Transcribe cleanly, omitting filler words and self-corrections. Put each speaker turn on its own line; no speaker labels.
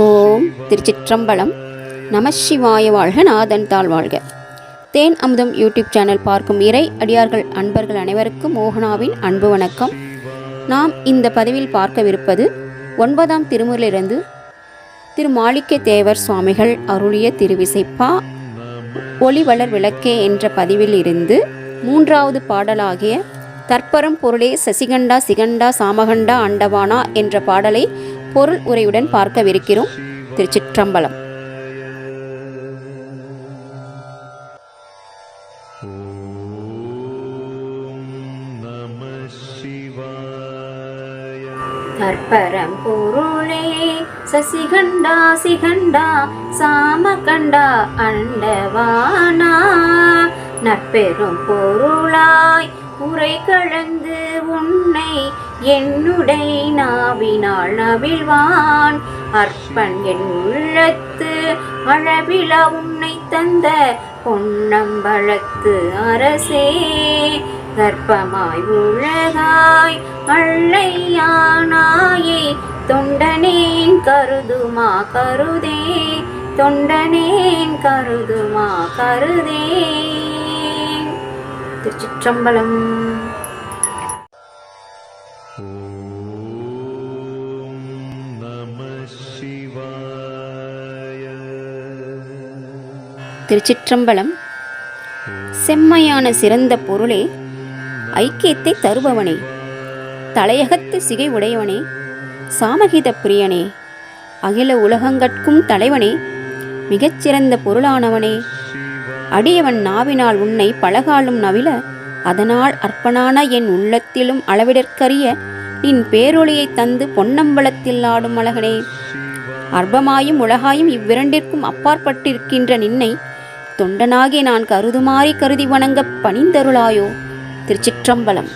ஓம் திருச்சிற்றம்பலம். நமசிவாய வாழ்க, நாதன் தாழ் வாழ்க. தேன் அமுதம் யூடியூப் சேனல் பார்க்கும் இறை அடியார்கள் அன்பர்கள் அனைவருக்கும் மோகனாவின் அன்பு வணக்கம். நாம் இந்த பதிவில் பார்க்கவிருப்பது 9ஆம் திருமுறையிலிருந்து திரு மாணிக்க தேவர் சுவாமிகள் அருளிய திருவிசைப்பா ஒளிவளர் விளக்கே என்ற பதிவில் இருந்து 3வது பாடலாகிய தற்பரம் பொருளே சசிகண்டா சிகண்டா சாமகண்டா அண்டவானா என்ற பாடலை பொருள் உரையுடன் பார்க்கவிருக்கிறோம். திருச்சிற்றம்பலம். தற்பரம் பொருளே சசிகண்டா சிகண்டா சாமகண்டா அண்டவானா நற்பெரும் பொருளாய் உரை கலந்து உன்னை என்னுடை நாவினாள் நவிழ்வான் அற்பன் என் உள்ளத்து அளவில உன்னை தந்த பொன்னம்பலத்து அரசே கர்ப்பமாய் உலகாய் அள்ளையானாயே தொண்டனேன் கருதுமா கருதே தொண்டனேன் கருதுமா கருதே. திருச்சிற்றம்பலம். திருச்சிற்றம்பலம். செம்மையான சிறந்த பொருளே, ஐக்கியத்தை தருபவனே, தலையகத்து சிகை உடையவனே, சாமகித பிரியனே, அகில உலகங்கட்கும் தலைவனே, மிகச்சிறந்த பொருளானவனே, அடியவன் நாவினால் உன்னை பலகாலும் நவில அதனால் அற்பனான என் உள்ளத்திலும் அளவிடற்கரிய நின் பேரொளியை தந்து பொன்னம்பலத்தில் ஆடும் அழகனே, அற்பமாயும் உலகாயும் இவ்விரண்டிற்கும் அப்பாற்பட்டிருக்கின்ற நின்னை தொண்டனாகி நான் கருதுமாறி கருதி வணங்க பணிந்தருளாயோ. திருச்சிற்றம்பலம்.